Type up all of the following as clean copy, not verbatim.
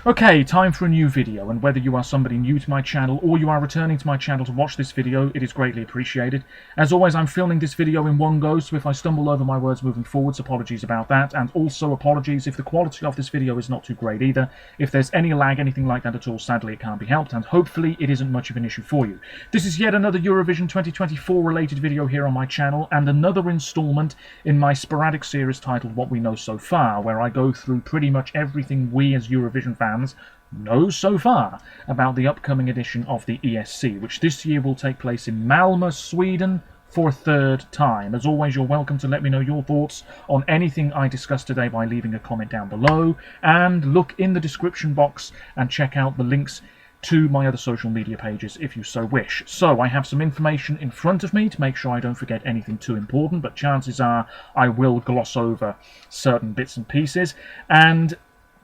Okay, time for a new video, and whether you are somebody new to my channel or you are returning to my channel to watch this video, it is greatly appreciated. As always, I'm filming this video in one go, so if I stumble over my words moving forwards, apologies about that, and also apologies if the quality of this video is not too great either. If there's any lag, anything like that at all, sadly it can't be helped, and hopefully it isn't much of an issue for you. This is yet another Eurovision 2024 related video here on my channel, and another installment in my sporadic series titled What We Know So Far, where I go through pretty much everything we as Eurovision fans know so far about the upcoming edition of the ESC, which this year will take place in Malmö, Sweden, for a third time. As always, you're welcome to let me know your thoughts on anything I discussed today by leaving a comment down below, and look in the description box and check out the links to my other social media pages if you so wish. So I have some information in front of me to make sure I don't forget anything too important, but chances are I will gloss over certain bits and pieces. And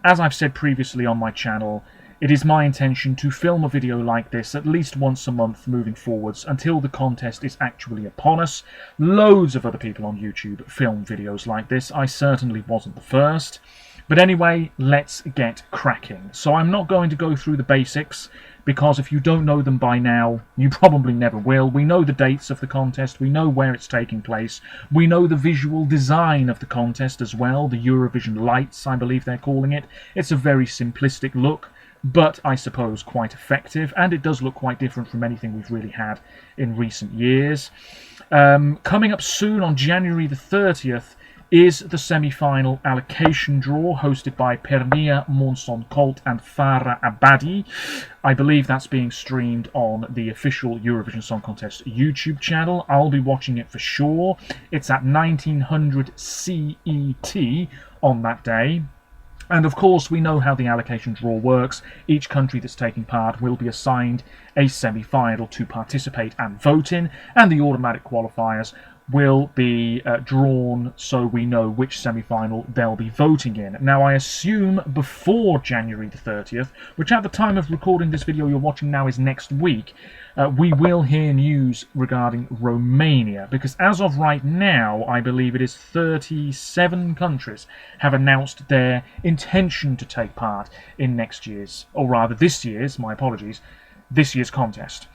as I've said previously on my channel, it is my intention to film a video like this at least once a month moving forwards until the contest is actually upon us. Loads of other people on YouTube film videos like this. I certainly wasn't the first. But anyway, let's get cracking. So I'm not going to go through the basics, because if you don't know them by now, you probably never will. We know the dates of the contest, we know where it's taking place, we know the visual design of the contest as well, the Eurovision lights, I believe they're calling it. It's a very simplistic look, but I suppose quite effective, and it does look quite different from anything we've really had in recent years. Coming up soon on January the 30th, is the semi-final allocation draw hosted by Pernia Monson Colt and Farah Abadi. I believe that's being streamed on the official Eurovision Song Contest YouTube channel. I'll be watching it for sure. It's at 1900 CET on that day. And of course, we know how the allocation draw works. Each country that's taking part will be assigned a semi-final to participate and vote in, and the automatic qualifiers will be drawn so we know which semi-final they'll be voting in. Now, I assume before January the 30th, which at the time of recording this video you're watching now is next week, we will hear news regarding Romania, because as of right now, I believe it is 37 countries have announced their intention to take part in next year's, or rather this year's, my apologies, this year's contest.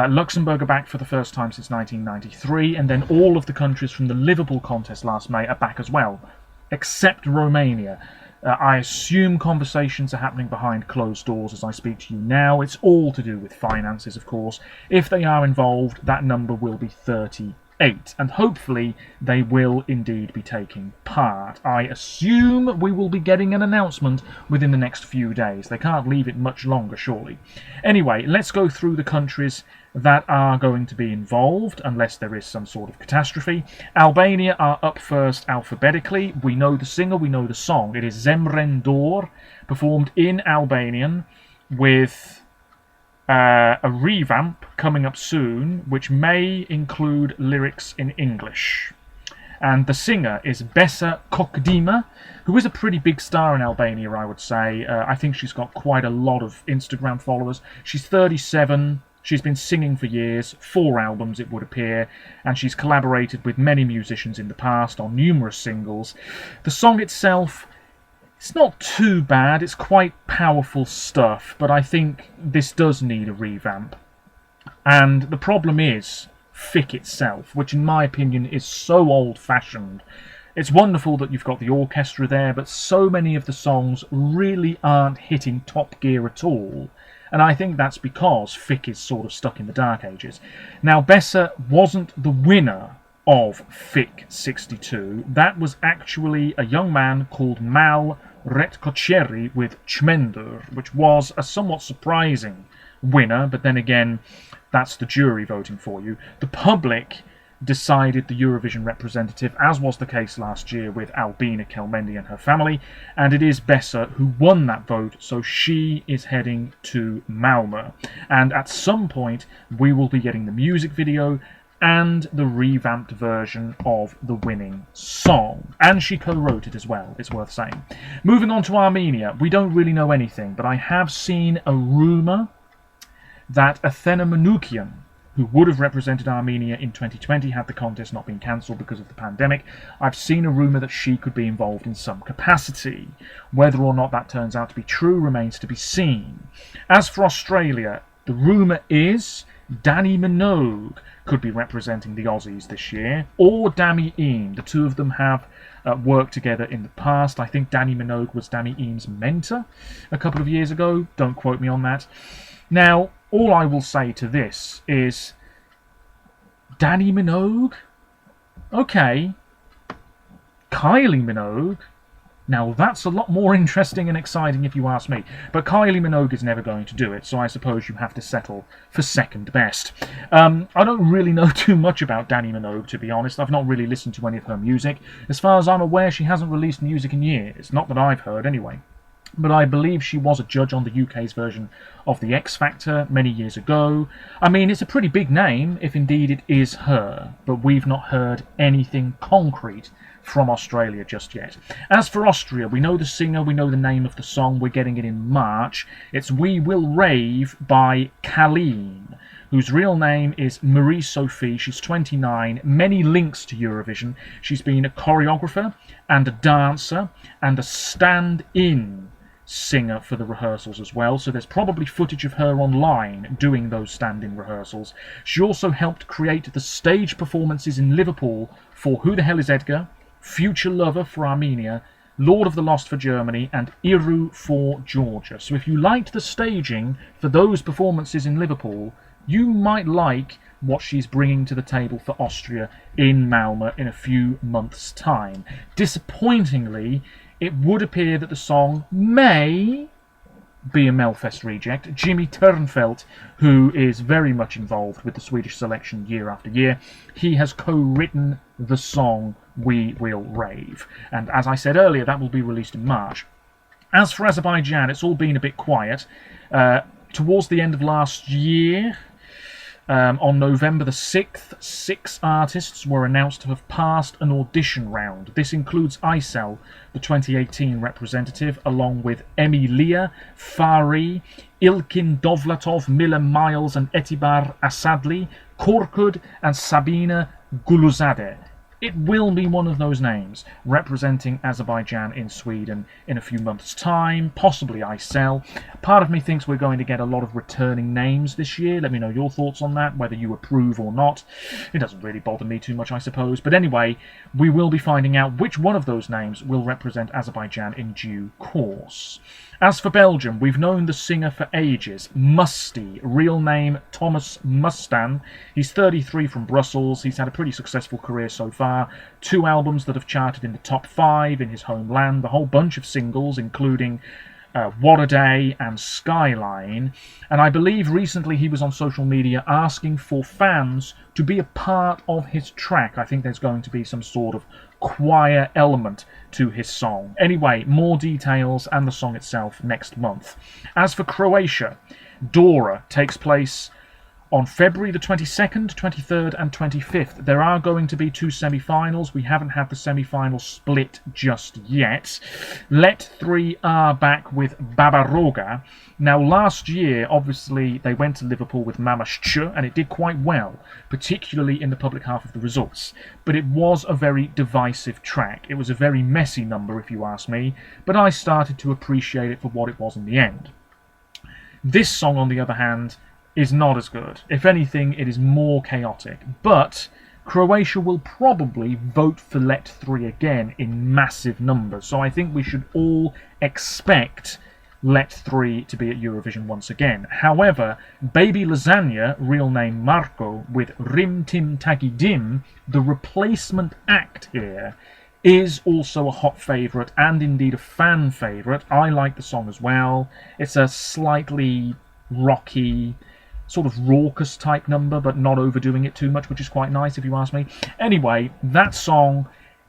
Luxembourg are back for the first time since 1993, and then all of the countries from the Liverpool contest last May are back as well, except Romania. I assume conversations are happening behind closed doors as I speak to you now. It's all to do with finances, of course. If they are involved, that number will be 38, and hopefully they will indeed be taking part. I assume we will be getting an announcement within the next few days. They can't leave it much longer, surely. Anyway, let's go through the countries that are going to be involved, unless there is some sort of catastrophe. Albania are up first alphabetically. We know the singer, we know the song. It is Zemren Dor, performed in Albanian, with a revamp coming up soon, which may include lyrics in English. And the singer is Besa Kokdima, who is a pretty big star in Albania, I would say. I think she's got quite a lot of Instagram followers. She's 37. She's been singing for years, 4 albums it would appear, and she's collaborated with many musicians in the past on numerous singles. The song itself, it's not too bad, it's quite powerful stuff, but I think this does need a revamp. And the problem is Fick itself, which in my opinion is so old-fashioned. It's wonderful that you've got the orchestra there, but so many of the songs really aren't hitting top gear at all. And I think that's because Fick is sort of stuck in the Dark Ages. Now, Besa wasn't the winner of Fick 62. That was actually a young man called Mal Retkocheri with Çmendur, which was a somewhat surprising winner, but then again, that's the jury voting for you. The public decided the Eurovision representative, as was the case last year with Albina Kelmendi and her family, and it is Besa who won that vote, so she is heading to Malmö. And at some point, we will be getting the music video and the revamped version of the winning song. And she co-wrote it as well, it's worth saying. Moving on to Armenia, we don't really know anything, but I have seen a rumour that Athena Manoukian who would have represented Armenia in 2020 had the contest not been cancelled because of the pandemic. I've seen a rumour that she could be involved in some capacity. Whether or not that turns out to be true remains to be seen. As for Australia, the rumour is Danny Minogue could be representing the Aussies this year, or Dami Eam. The two of them have worked together in the past. I think Danny Minogue was Dami Eam's mentor a couple of years ago. Don't quote me on that. Now, all I will say to this is, Danny Minogue? Okay. Kylie Minogue? Now, that's a lot more interesting and exciting if you ask me. But Kylie Minogue is never going to do it, so I suppose you have to settle for second best. I don't really know too much about Danny Minogue, to be honest. I've not really listened to any of her music. As far as I'm aware, she hasn't released music in years. Not that I've heard, anyway. But I believe she was a judge on the UK's version of The X Factor many years ago. I mean, it's a pretty big name, if indeed it is her. But we've not heard anything concrete from Australia just yet. As for Austria, we know the singer, we know the name of the song, we're getting it in March. It's We Will Rave by Kalleen, whose real name is Marie-Sophie. She's 29, many links to Eurovision. She's been a choreographer and a dancer and a stand-in singer for the rehearsals as well, so there's probably footage of her online doing those stand-in rehearsals. She also helped create the stage performances in Liverpool for Who the Hell is Edgar?, Future Lover for Armenia, Lord of the Lost for Germany, and Iru for Georgia. So if you liked the staging for those performances in Liverpool, you might like what she's bringing to the table for Austria in Malmö in a few months' time. Disappointingly, it would appear that the song may be a Melfest reject. Jimmy Turnfeldt, who is very much involved with the Swedish selection year after year, he has co-written the song We Will Rave. And as I said earlier, that will be released in March. As for Azerbaijan, it's all been a bit quiet. Towards the end of last year, on November the 6th, 6 artists were announced to have passed an audition round. This includes Aysel, the 2018 representative, along with Emilia, Fari, Ilkin Dovlatov, Mila Miles and Etibar Asadli, Korkud and Sabina Guluzadeh. It will be one of those names, representing Azerbaijan in Sweden in a few months' time, possibly Aysel. Part of me thinks we're going to get a lot of returning names this year. Let me know your thoughts on that, whether you approve or not. It doesn't really bother me too much, I suppose. But anyway, we will be finding out which one of those names will represent Azerbaijan in due course. As for Belgium, we've known the singer for ages, Musty, real name Thomas Mustan. He's 33 from Brussels. He's had a pretty successful career so far. 2 albums that have charted in the top 5 in his homeland, a whole bunch of singles, including What a Day and Skyline. And I believe recently he was on social media asking for fans to be a part of his track. I think there's going to be some sort of choir element to his song. Anyway, more details and the song itself next month. As for Croatia, Dora takes place on February the 22nd, 23rd and 25th. There are going to be 2 semi-finals. We haven't had the semi-final split just yet. Let 3 are back with Babaroga. Now, last year, obviously, they went to Liverpool with Mama Shchu, and it did quite well, particularly in the public half of the results. But it was a very divisive track. It was a very messy number, if you ask me, but I started to appreciate it for what it was in the end. This song, on the other hand, is not as good. If anything, it is more chaotic. But Croatia will probably vote for Let 3 again in massive numbers. So I think we should all expect Let 3 to be at Eurovision once again. However, Baby Lasagna, real name Marco, with Rim Tim Tagi Dim, the replacement act here, is also a hot favourite and indeed a fan favourite. I like the song as well. It's a slightly rocky, sort of raucous type number, but not overdoing it too much, which is quite nice if you ask me. Anyway, that song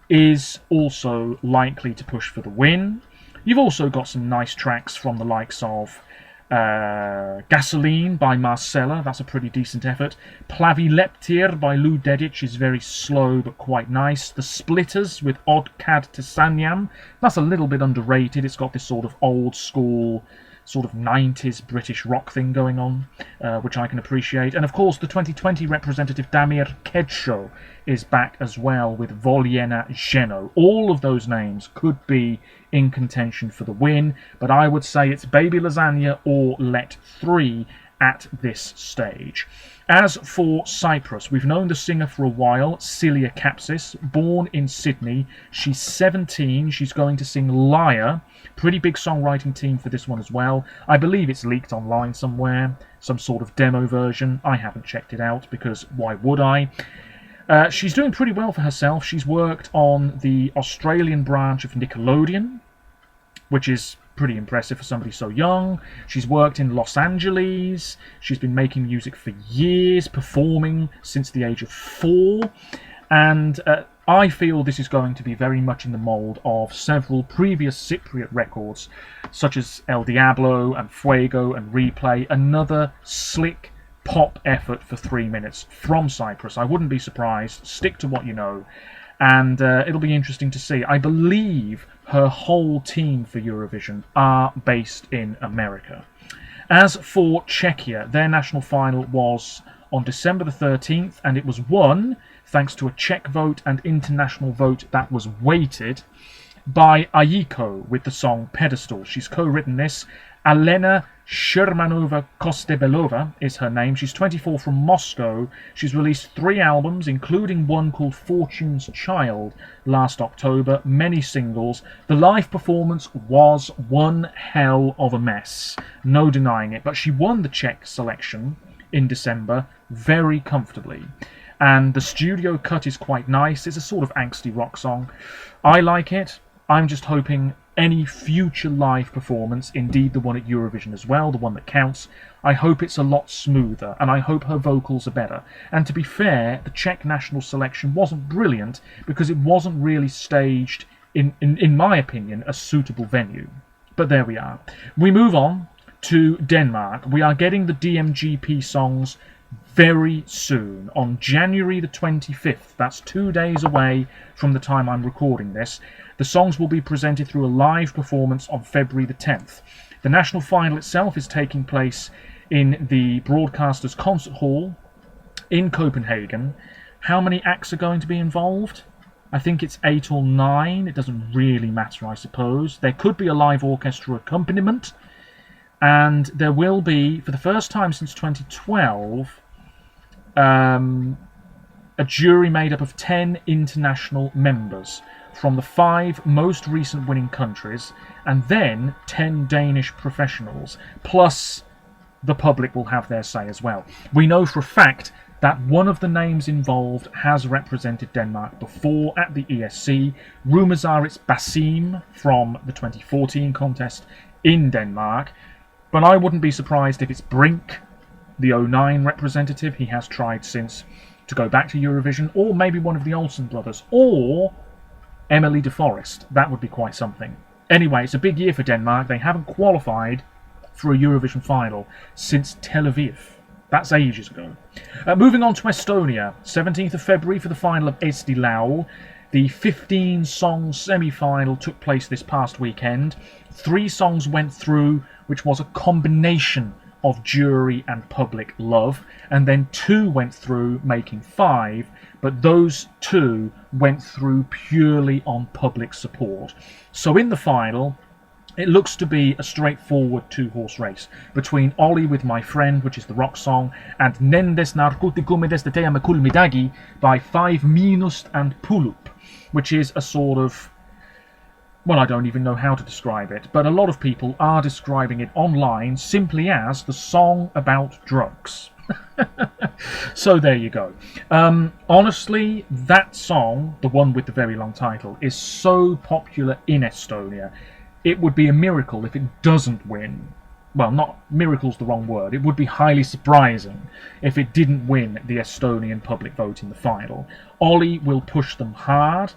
is also likely to push for the win. You've also got some nice tracks from the likes of Gasoline by Marcella, that's a pretty decent effort. Plavi Leptir by Lou Dedic is very slow but quite nice. The Splitters with Od Kad Tesanyam, that's a little bit underrated. It's got this sort of old school sort of 90s British rock thing going on, which I can appreciate. And of course, the 2020 representative Damir Kedsho is back as well with Voliena Geno. All of those names could be in contention for the win, but I would say it's Baby Lasagna or Let 3 at this stage. As for Cyprus, we've known the singer for a while, Celia Kapsis, born in Sydney. She's 17. She's going to sing Liar. Pretty big songwriting team for this one as well. I believe it's leaked online somewhere, some sort of demo version. I haven't checked it out because why would I? She's doing pretty well for herself. She's worked on the Australian branch of Nickelodeon, which is pretty impressive for somebody so young. She's worked in Los Angeles. She's been making music for years, performing since the age of 4. And I feel this is going to be very much in the mould of several previous Cypriot records, such as El Diablo and Fuego and Replay. Another slick pop effort for 3 minutes from Cyprus. I wouldn't be surprised. Stick to what you know. And it'll be interesting to see. I believe her whole team for Eurovision are based in America. As for Czechia, their national final was on December the 13th, and it was won, thanks to a Czech vote and international vote that was weighted, by Aiko with the song Pedestal. She's co-written this. Alena Shermanova Kostebelova is her name. She's 24 from Moscow. She's released 3 albums, including one called Fortune's Child last October, many singles. The live performance was one hell of a mess, no denying it, but she won the Czech selection in December very comfortably. And the studio cut is quite nice. It's a sort of angsty rock song. I like it. I'm just hoping any future live performance, indeed the one at Eurovision as well, the one that counts, I hope it's a lot smoother, and I hope her vocals are better. And to be fair, the Czech national selection wasn't brilliant because it wasn't really staged, in my opinion, a suitable venue. But there we are. We move on to Denmark. We are getting the DMGP songs very soon, on January the 25th. That's 2 days away from the time I'm recording this. The songs will be presented through a live performance on February the 10th. The national final itself is taking place in the Broadcasters Concert Hall in Copenhagen. How many acts are going to be involved? I think it's 8 or 9. It doesn't really matter, I suppose. There could be a live orchestra accompaniment, and there will be, for the first time since 2012, a jury made up of 10 international members from the 5 most recent winning countries, and then 10 Danish professionals, plus the public will have their say as well. We know for a fact that one of the names involved has represented Denmark before at the ESC. Rumours are it's Basim from the 2014 contest in Denmark, but I wouldn't be surprised if it's Brink, the 09 representative. He has tried since to go back to Eurovision, or maybe one of the Olsen brothers, or Emily de Forest. That would be quite something. Anyway, it's a big year for Denmark. They haven't qualified for a Eurovision final since Tel Aviv. That's ages ago. Moving on to Estonia, 17th of February for the final of Eesti Laul. The 15-song semi-final took place this past weekend. 3 songs went through, which was a combination of jury and public love, and then 2 went through, making 5, but those 2 went through purely on public support. So in the final, it looks to be a straightforward 2-horse race between Ollie with My Friend, which is the rock song, and Nendes Narkotikumides de Teame Kulmidagi by 5 Minust and Pulup, which is a sort of, well, I don't even know how to describe it, but a lot of people are describing it online simply as the song about drugs. So there you go. Honestly, that song, the one with the very long title, is so popular in Estonia. It would be a miracle if it doesn't win. Well, not miracle's the wrong word. It would be highly surprising if it didn't win the Estonian public vote in the final. Ollie will push them hard.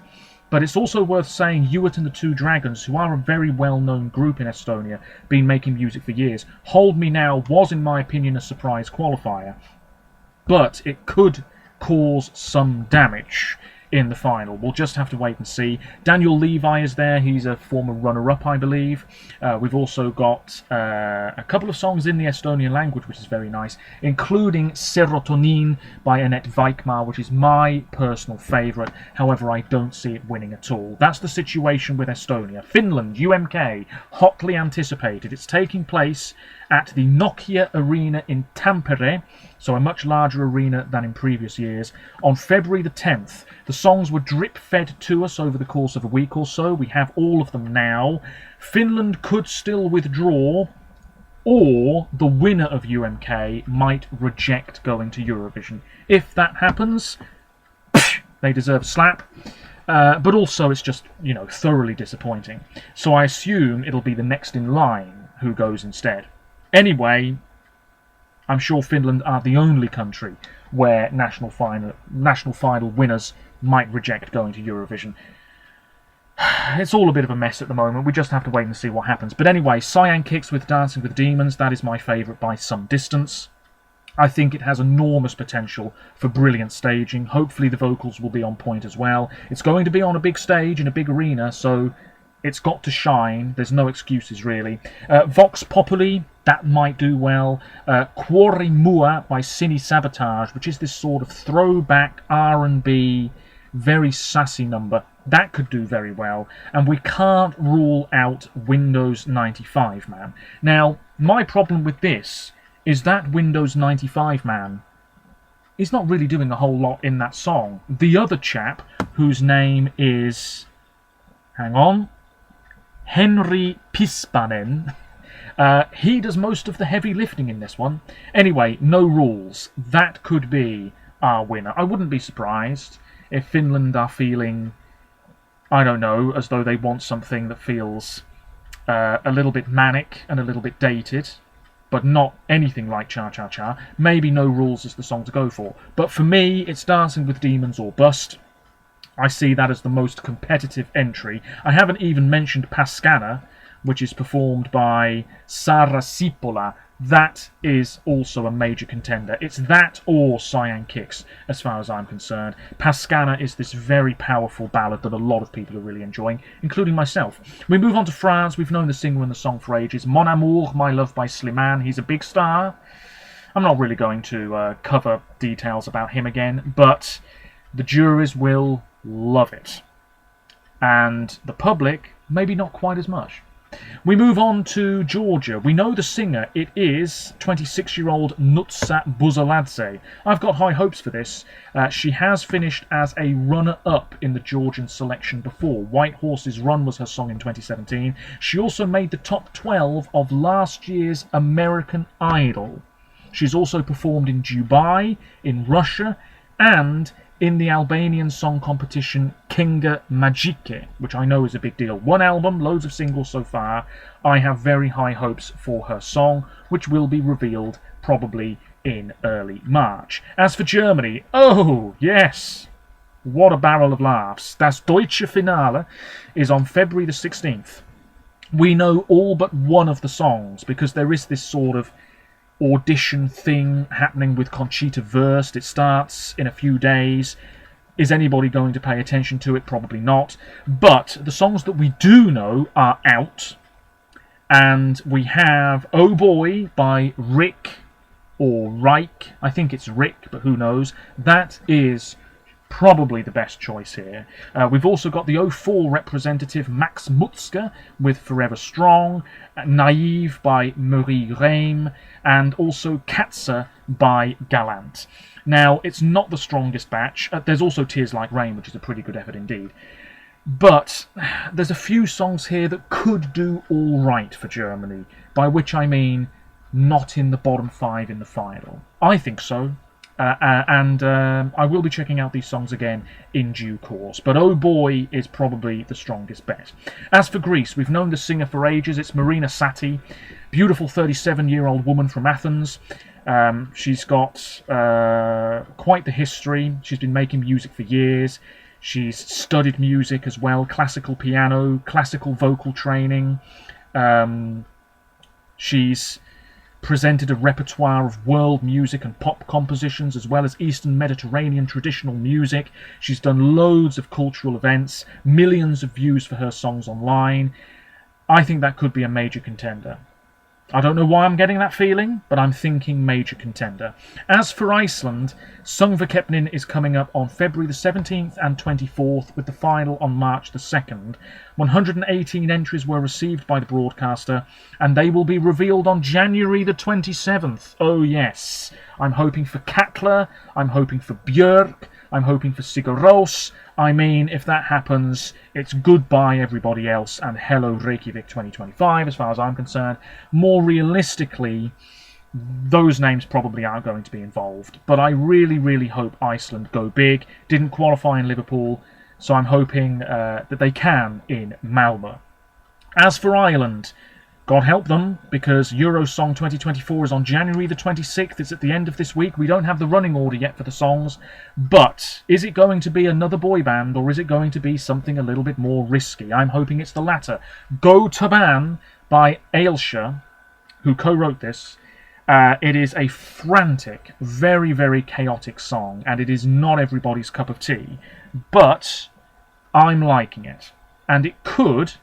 But it's also worth saying Ewart and the Two Dragons, who are a very well-known group in Estonia, been making music for years. Hold Me Now was, in my opinion, a surprise qualifier, but it could cause some damage in the final. We'll just have to wait and see. Daniel Levi is there. He's a former runner-up, I believe. We've also got a couple of songs in the Estonian language, which is very nice, including Serotonin by Annette Vaikmaa, which is my personal favourite. However, I don't see it winning at all. That's the situation with Estonia. Finland, UMK, hotly anticipated. It's taking place at the Nokia Arena in Tampere, so a much larger arena than in previous years, on February the 10th. The songs were drip-fed to us over the course of a week or so. We have all of them now. Finland could still withdraw, or the winner of UMK might reject going to Eurovision. If that happens, they deserve a slap. But also it's just, thoroughly disappointing. So I assume it'll be the next in line who goes instead. Anyway, I'm sure Finland are the only country where national final winners might reject going to Eurovision. It's all a bit of a mess at the moment. We just have to wait and see what happens. But anyway, Cyan Kicks with Dancing with Demons, that is my favourite by some distance. I think it has enormous potential for brilliant staging. Hopefully the vocals will be on point as well. It's going to be on a big stage in a big arena, so it's got to shine. There's no excuses, really. Vox Populi, that might do well. Cuore Mua by Cine Sabotage, which is this sort of throwback R&B, very sassy number. That could do very well. And we can't rule out Windows 95 Man. Now, my problem with this is that Windows 95 Man is not really doing a whole lot in that song. The other chap, whose name is... hang on... Henry Pispanen, he does most of the heavy lifting in this one. Anyway, no rules. That could be our winner. I wouldn't be surprised if Finland are feeling, I don't know, as though they want something that feels a little bit manic and a little bit dated, but not anything like Cha Cha Cha. Maybe No Rules is the song to go for. But for me, it's Dancing with Demons or bust. I see that as the most competitive entry. I haven't even mentioned Pascana, which is performed by Sara Sipola. That is also a major contender. It's that or Cyan Kicks, as far as I'm concerned. Pascana is this very powerful ballad that a lot of people are really enjoying, including myself. We move on to France. We've known the singer and the song for ages. Mon Amour, My Love by Slimane. He's a big star. I'm not really going to cover details about him again, but the juries will love it. And the public, maybe not quite as much. We move on to Georgia. We know the singer. It is 26-year-old Nutsa Buzaladze. I've got high hopes for this. She has finished as a runner-up in the Georgian selection before. White Horse's Run was her song in 2017. She also made the top 12 of last year's American Idol. She's also performed in Dubai, in Russia, and in the Albanian song competition Kinga Magike, which I know is a big deal. One album, loads of singles so far. I have very high hopes for her song, which will be revealed probably in early March. As for Germany, oh yes, what a barrel of laughs. Das Deutsche Finale is on February the 16th. We know all but one of the songs because there is this sort of audition thing happening with Conchita Wurst. It starts in a few days. Is anybody going to pay attention to it? Probably not. But the songs that we do know are out. And we have Oh Boy by Rick or Reich. I think it's Rick, but who knows. That is probably the best choice here. We've also got the 04 representative Max Mutzke with Forever Strong, Naive by Marie Reim, and also Katze by Galant. Now, it's not the strongest batch. There's also Tears Like Rain, which is a pretty good effort indeed. But there's a few songs here that could do all right for Germany, by which I mean not in the bottom 5 in the final. I think so. And I will be checking out these songs again in due course. But Oh Boy is probably the strongest bet. As for Greece, we've known the singer for ages. It's Marina Satti, beautiful 37-year-old woman from Athens. She's got quite the history. She's been making music for years. She's studied music as well, classical piano, classical vocal training. She's presented a repertoire of world music and pop compositions, as well as Eastern Mediterranean traditional music. She's done loads of cultural events, millions of views for her songs online. I think that could be a major contender. I don't know why I'm getting that feeling, but I'm thinking major contender. As for Iceland, Söngvakeppnin is coming up on February the 17th and 24th, with the final on March the 2nd. 118 entries were received by the broadcaster, and they will be revealed on January the 27th. Oh yes, I'm hoping for Katla, I'm hoping for Björk, I'm hoping for Sigur Rós. I mean, if that happens, it's goodbye everybody else and hello Reykjavik 2025 as far as I'm concerned. More realistically, those names probably aren't going to be involved. But I really, really hope Iceland go big. Didn't qualify in Liverpool, so I'm hoping that they can in Malmö. As for Ireland, God help them, because Eurovision Song 2024 is on January the 26th. It's at the end of this week. We don't have the running order yet for the songs. But is it going to be another boy band, or is it going to be something a little bit more risky? I'm hoping it's the latter. Go to Ban by Ailsa, who co-wrote this. It is a frantic, very, very chaotic song, and it is not everybody's cup of tea. But I'm liking it. And it could,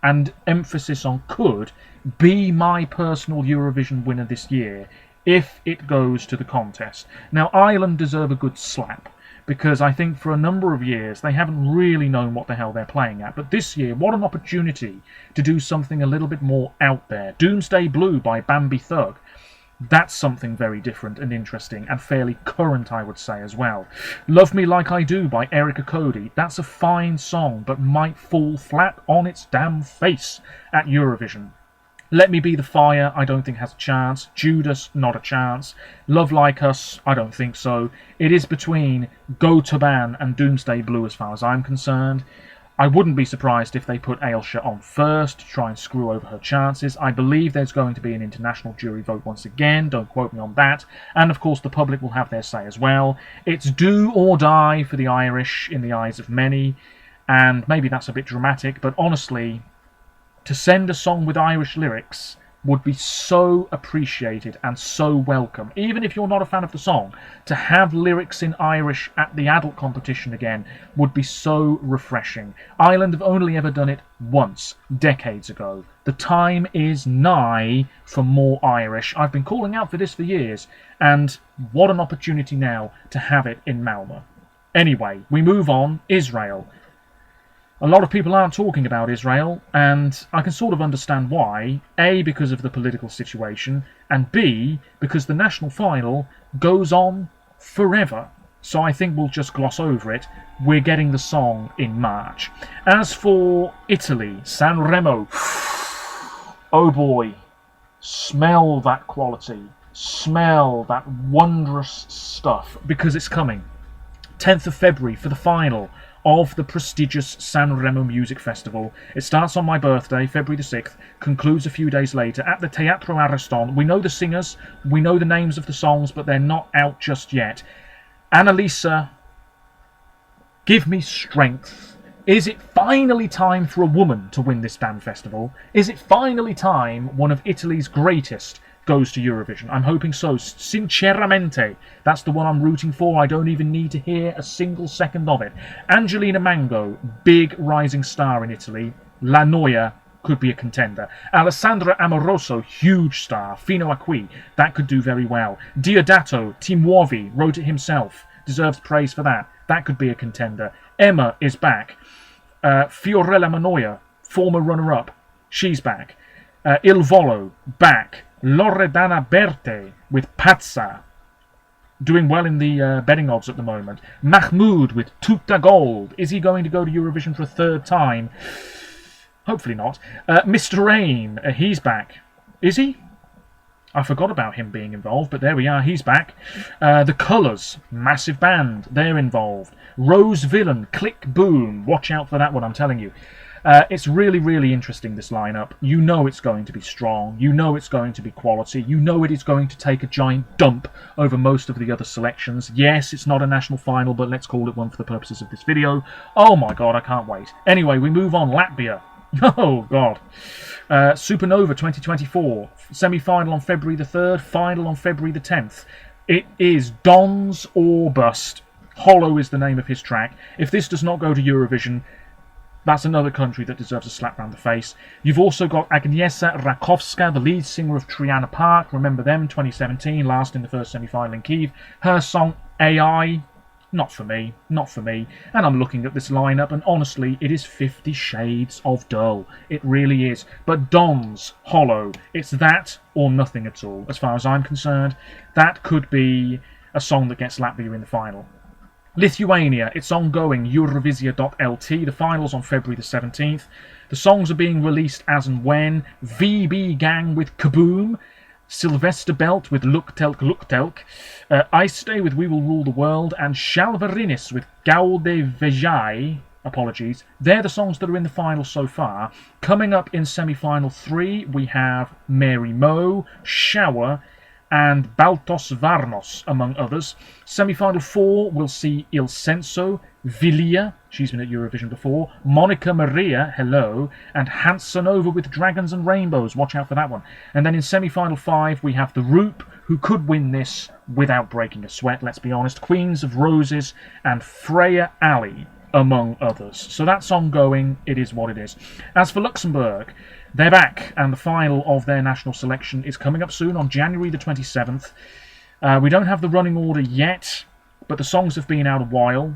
and emphasis on could, be my personal Eurovision winner this year if it goes to the contest. Now, Ireland deserve a good slap, because I think for a number of years they haven't really known what the hell they're playing at. But this year, what an opportunity to do something a little bit more out there. Doomsday Blue by Bambi Thug. That's something very different and interesting, and fairly current, I would say, as well. Love Me Like I Do by Erica Cody. That's a fine song, but might fall flat on its damn face at Eurovision. Let Me Be the Fire, I don't think has a chance. Judas, not a chance. Love Like Us, I don't think so. It is between Go to Ban and Doomsday Blue as far as I'm concerned. I wouldn't be surprised if they put Ailsa on first to try and screw over her chances. I believe there's going to be an international jury vote once again, don't quote me on that. And of course the public will have their say as well. It's do or die for the Irish in the eyes of many, and maybe that's a bit dramatic, but honestly, to send a song with Irish lyrics would be so appreciated and so welcome. Even if you're not a fan of the song, to have lyrics in Irish at the adult competition again would be so refreshing. Ireland have only ever done it once, decades ago. The time is nigh for more Irish. I've been calling out for this for years, and what an opportunity now to have it in Malmö. Anyway, we move on. Israel. A lot of people aren't talking about Israel, and I can sort of understand why. A, because of the political situation, and B, because the national final goes on forever. So I think we'll just gloss over it. We're getting the song in March. As for Italy, Sanremo, oh boy, smell that quality. Smell that wondrous stuff, because it's coming. 10th of February for the final of the prestigious Sanremo Music Festival. It starts on my birthday, February the 6th, concludes a few days later at the Teatro Ariston. We know the singers, we know the names of the songs, but they're not out just yet. Annalisa, give me strength. Is it finally time for a woman to win this damn festival? Is it finally time one of Italy's greatest goes to Eurovision? I'm hoping so. Sinceramente, that's the one I'm rooting for. I don't even need to hear a single second of it. Angelina Mango, big rising star in Italy. La Noia could be a contender. Alessandra Amoroso, huge star. Fino a Qui, that could do very well. Diodato, Ti Muovi, wrote it himself. Deserves praise for that. That could be a contender. Emma is back. Fiorella Manoia, former runner-up, she's back. Il Volo, back. Loredana Berthe with Pazza, doing well in the betting odds at the moment. Mahmoud with Tutta Gold. Is he going to go to Eurovision for a third time? Hopefully not. Mr. Rain, he's back. Is he? I forgot about him being involved, but there we are, he's back. The Colours, massive band, they're involved. Rose Villain, Click Boom, watch out for that one, I'm telling you. It's really, really interesting, this lineup. You know it's going to be strong. You know it's going to be quality. You know it is going to take a giant dump over most of the other selections. Yes, it's not a national final, but let's call it one for the purposes of this video. Oh my god, I can't wait. Anyway, we move on. Latvia. Oh, God. Supernova 2024. Semi-final on February the 3rd. Final on February the 10th. It is Dons or Bust. Hollow is the name of his track. If this does not go to Eurovision, that's another country that deserves a slap round the face. You've also got Agnieszka Rakowska, the lead singer of Triana Park. Remember them, 2017, last in the first semi-final in Kyiv. Her song AI, not for me, not for me. And I'm looking at this lineup, and honestly, it is 50 shades of dull. It really is. But Dons, Hollow, it's that or nothing at all, as far as I'm concerned. That could be a song that gets Latvia in the final. Lithuania, it's ongoing, Eurovisia.lt, the finals on February the 17th. The songs are being released as and when. VB Gang with Kaboom, Sylvester Belt with Look Telk, I Stay with We Will Rule the World, and Shalvarinis with Gaude Vejai, apologies. They're the songs that are in the final so far. Coming up in semi-final 3, we have Mary Mo, Shower, and Baltos Varnos, among others. Semi-final 4 will see Il Senso, Vilia, she's been at Eurovision before, Monica Maria, Hello, and Hansanova with Dragons and Rainbows, watch out for that one. And then in semi-final 5 we have The Roop, who could win this without breaking a sweat, let's be honest, Queens of Roses, and Freya Ali, among others. So that's ongoing, it is what it is. As for Luxembourg, they're back, and the final of their national selection is coming up soon on January the 27th. We don't have the running order yet, but the songs have been out a while.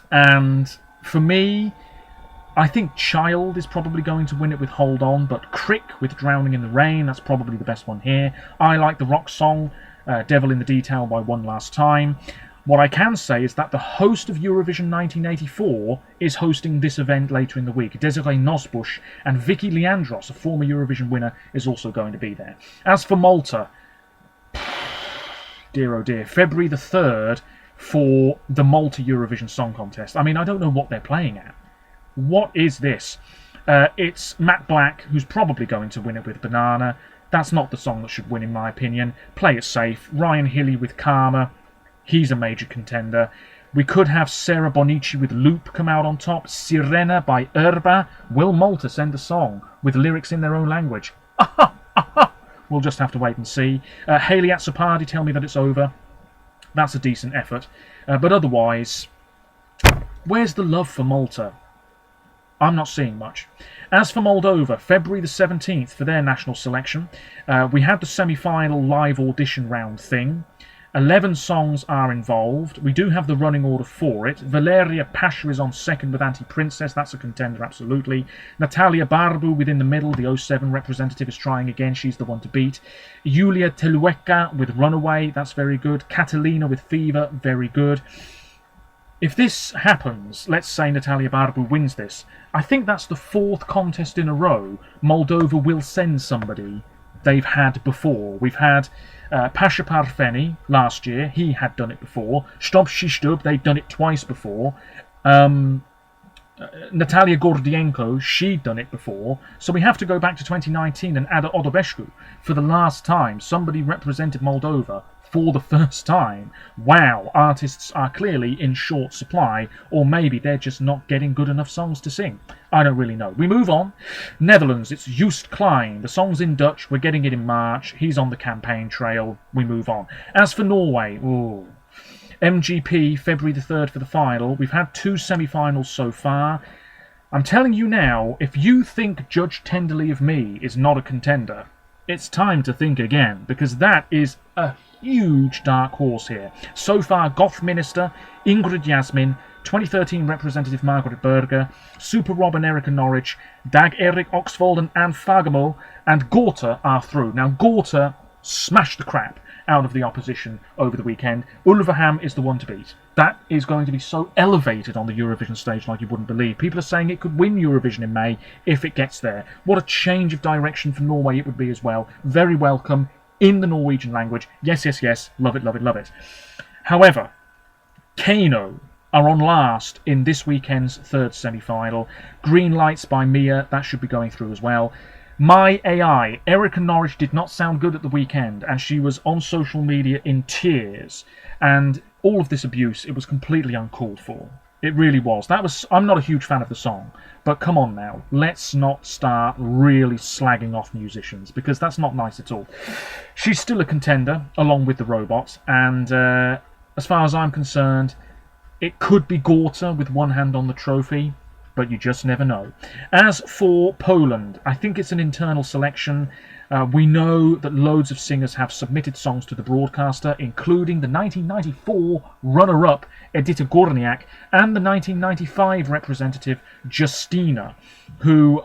And for me, I think Child is probably going to win it with Hold On, but Crick with Drowning in the Rain, that's probably the best one here. I like the rock song, Devil in the Detail by One Last Time. What I can say is that the host of Eurovision 1984 is hosting this event later in the week. Desiree Nosbush and Vicky Leandros, a former Eurovision winner, is also going to be there. As for Malta, dear oh dear, February the 3rd for the Malta Eurovision Song Contest. I mean, I don't know what they're playing at. What is this? It's Matt Black, who's probably going to win it with Banana. That's not the song that should win, in my opinion. Play it safe. Ryan Hilly with Karma. He's a major contender. We could have Sarah Bonici with Loop come out on top. Sirena by Erba. Will Malta send a song with lyrics in their own language? We'll just have to wait and see. Hayley Atsopardi tell me that it's over. That's a decent effort. But otherwise, where's the love for Malta? I'm not seeing much. As for Moldova, February the 17th for their national selection. We had the semi-final live audition round thing. 11 songs are involved. We do have the running order for it. Valeria Pasha is on second with Anti-Princess. That's a contender, absolutely. Natalia Barbu within the middle. The 07 representative is trying again. She's the one to beat. Yulia Telueka with Runaway. That's very good. Catalina with Fever. Very good. If this happens, let's say Natalia Barbu wins this, I think that's the 4th contest in a row Moldova will send somebody they've had before. We've had Pasha Parfeni last year. He had done it before. Stop Shishtub, they've done it twice before. Natalia Gordienko, she'd done it before. So we have to go back to 2019 and Ada Odobescu for the last time somebody represented Moldova for the first time. Wow, artists are clearly in short supply, or maybe they're just not getting good enough songs to sing. I don't really know. We move on. Netherlands, it's Joost Klein. The song's in Dutch, we're getting it in March. He's on the campaign trail. We move on. As for Norway, MGP, February the 3rd for the final. We've had 2 semi-finals so far. I'm telling you now, if you think Judge Tenderly of Me is not a contender, it's time to think again, because that is a huge dark horse here. So far, Goth Minister, Ingrid Jasmin, 2013 representative Margaret Berger, Super Rob and Erica Norwich, Dag Erik Oxfold and Anne Fagemo, and Gorta are through. Now, Gorta smashed the crap out of the opposition over the weekend. Ulveham is the one to beat. That is going to be so elevated on the Eurovision stage like you wouldn't believe. People are saying it could win Eurovision in May if it gets there. What a change of direction for Norway it would be as well. Very welcome in the Norwegian language. Yes, yes, yes. Love it, love it, love it. However, Kano are on last in this weekend's 3rd semi-final. Green Lights by Mia, that should be going through as well. My AI, Erica Norwich did not sound good at the weekend, and she was on social media in tears. And all of this abuse, it was completely uncalled for. It really was. I'm not a huge fan of the song, but come on now, let's not start really slagging off musicians, because that's not nice at all. She's still a contender, along with the robots, and as far as I'm concerned, it could be Gorta with one hand on the trophy, but you just never know. As for Poland, I think it's an internal selection. We know that loads of singers have submitted songs to the broadcaster, including the 1994 runner-up Edyta Górniak and the 1995 representative Justina, who,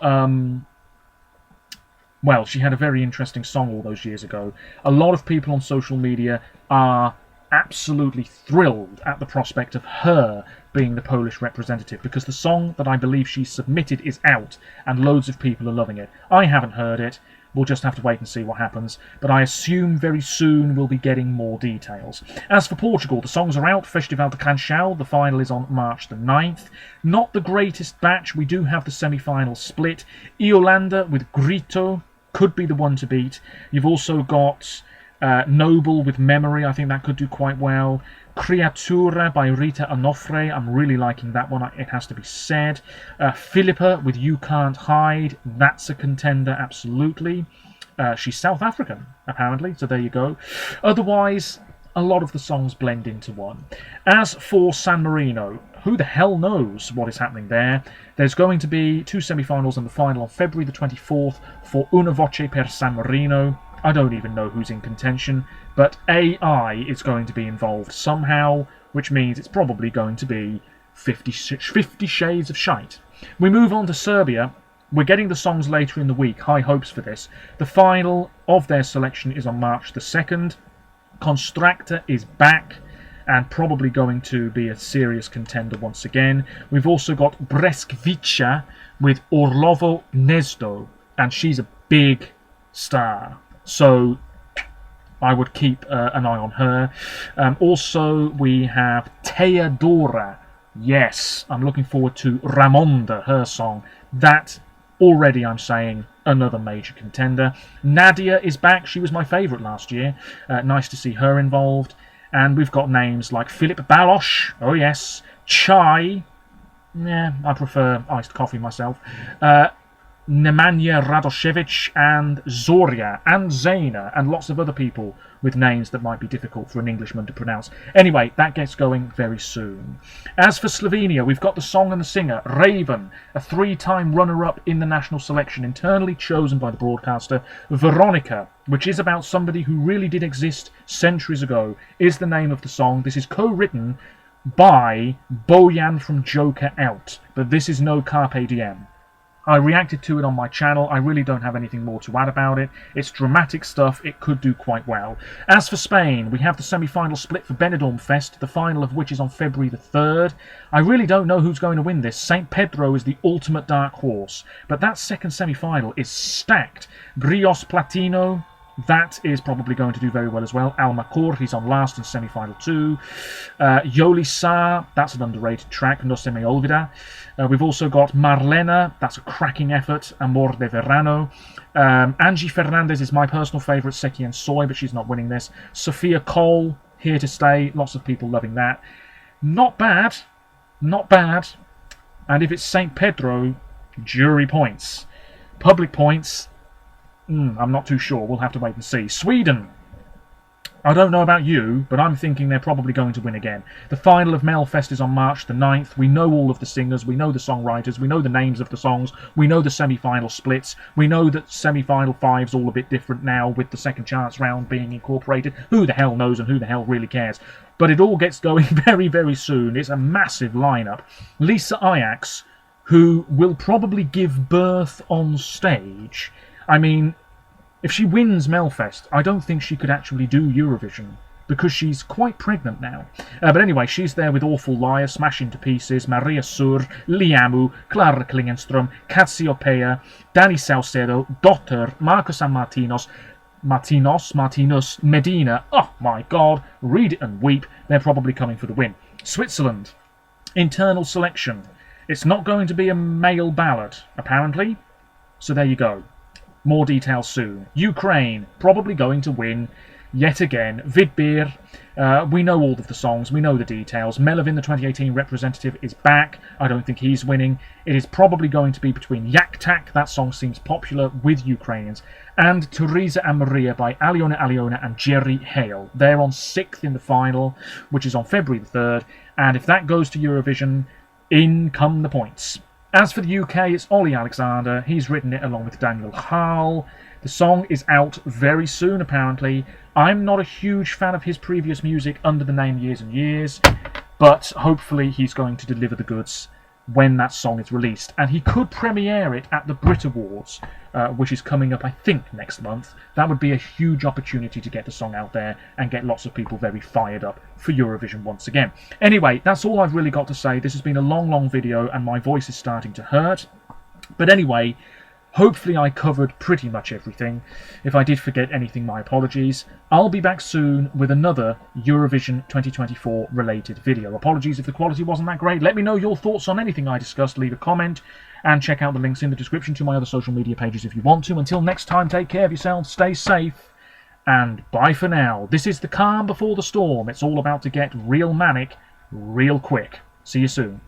well, she had a very interesting song all those years ago. A lot of people on social media are absolutely thrilled at the prospect of her being the Polish representative, because the song that I believe she submitted is out and loads of people are loving it. I haven't heard it. We'll just have to wait and see what happens, but I assume very soon we'll be getting more details. As for Portugal, the songs are out. Festival de Canção, the final is on March the 9th. Not the greatest batch. We do have the semi-final split. Iolanda with Grito could be the one to beat. You've also got Noble with Memory. I think that could do quite well. Creatura by Rita Onofre. I'm really liking that one, it has to be said. Philippa with You Can't Hide. That's a contender, absolutely. She's South African, apparently, so there you go. Otherwise, a lot of the songs blend into one. As for San Marino, who the hell knows what is happening there? There's going to be 2 semi-finals and the final on February the 24th for Una Voce per San Marino. I don't even know who's in contention, but AI is going to be involved somehow, which means it's probably going to be 50 Shades of Shite. We move on to Serbia. We're getting the songs later in the week. High hopes for this. The final of their selection is on March the 2nd. Constractor is back and probably going to be a serious contender once again. We've also got Breskvica with Orlovo Gnezdo, and she's a big star. So I would keep an eye on her. Also, we have Teodora. Yes, I'm looking forward to Ramonda, her song. That, already I'm saying, another major contender. Nadia is back. She was my favourite last year. Nice to see her involved. And we've got names like Filip Baloch. Oh yes. Chai. Yeah, I prefer iced coffee myself. Nemanja Radošević and Zoria and Zaina and lots of other people with names that might be difficult for an Englishman to pronounce. Anyway, that gets going very soon. As for Slovenia, we've got the song and the singer, Raven, a 3-time runner-up in the national selection, internally chosen by the broadcaster. Veronica, which is about somebody who really did exist centuries ago, is the name of the song. This is co-written by Bojan from Joker Out, but this is no Carpe Diem. I reacted to it on my channel. I really don't have anything more to add about it. It's dramatic stuff. It could do quite well. As for Spain, we have the semi-final split for Benidorm Fest, the final of which is on February the 3rd. I really don't know who's going to win this. St. Pedro is the ultimate dark horse, but that second semi-final is stacked. Brios Platino, that is probably going to do very well as well. Almacour, he's on last in semi-final 2. Yoli Sa, that's an underrated track. No Se Me Olvida. We've also got Marlena, that's a cracking effort. Amor de Verano. Angie Fernandez is my personal favourite, Seki and Soy, but she's not winning this. Sophia Cole, here to stay. Lots of people loving that. Not bad. Not bad. And if it's St. Pedro, jury points. Public points, I'm not too sure. We'll have to wait and see. Sweden. I don't know about you, but I'm thinking they're probably going to win again. The final of Melfest is on March the 9th. We know all of the singers. We know the songwriters. We know the names of the songs. We know the semi-final splits. We know that semi-final 5's all a bit different now with the second chance round being incorporated. Who the hell knows and who the hell really cares? But it all gets going very, very soon. It's a massive lineup. Lisa Ajax, who will probably give birth on stage. I mean, if she wins Melfest, I don't think she could actually do Eurovision, because she's quite pregnant now. But anyway, she's there with Awful Liar, Smash Into Pieces, Maria Sur, Liamu, Clara Klingenström, Cassiopeia, Danny Salcedo, Dotter, Marcos and Martinos, Medina. Oh my god, read it and weep. They're probably coming for the win. Switzerland. Internal selection. It's not going to be a male ballad, apparently. So there you go. More details soon. Ukraine, probably going to win. yet again. Vidbeer, we know all of the songs, we know the details. Melvin, the 2018 representative, is back. I don't think he's winning. It is probably going to be between Yak Tak, that song seems popular with Ukrainians, and Teresa and Maria by Aliona and Jerry Hale. They're on 6th in the final, which is on February the 3rd, and if that goes to Eurovision, in come the points. As for the UK, it's Ollie Alexander. He's written it along with Daniel Hall. The song is out very soon, apparently. I'm not a huge fan of his previous music under the name Years and Years, but hopefully he's going to deliver the goods when that song is released. And he could premiere it at the Brit Awards, which is coming up, I think, next month. That would be a huge opportunity to get the song out there and get lots of people very fired up for Eurovision once again. Anyway, that's all I've really got to say. This has been a long video and my voice is starting to hurt. But anyway, hopefully I covered pretty much everything. If I did forget anything, my apologies. I'll be back soon with another Eurovision 2024 related video. Apologies if the quality wasn't that great. Let me know your thoughts on anything I discussed. Leave a comment and check out the links in the description to my other social media pages if you want to. Until next time, take care of yourselves, stay safe, and bye for now. This is the calm before the storm. It's all about to get real manic real quick. See you soon.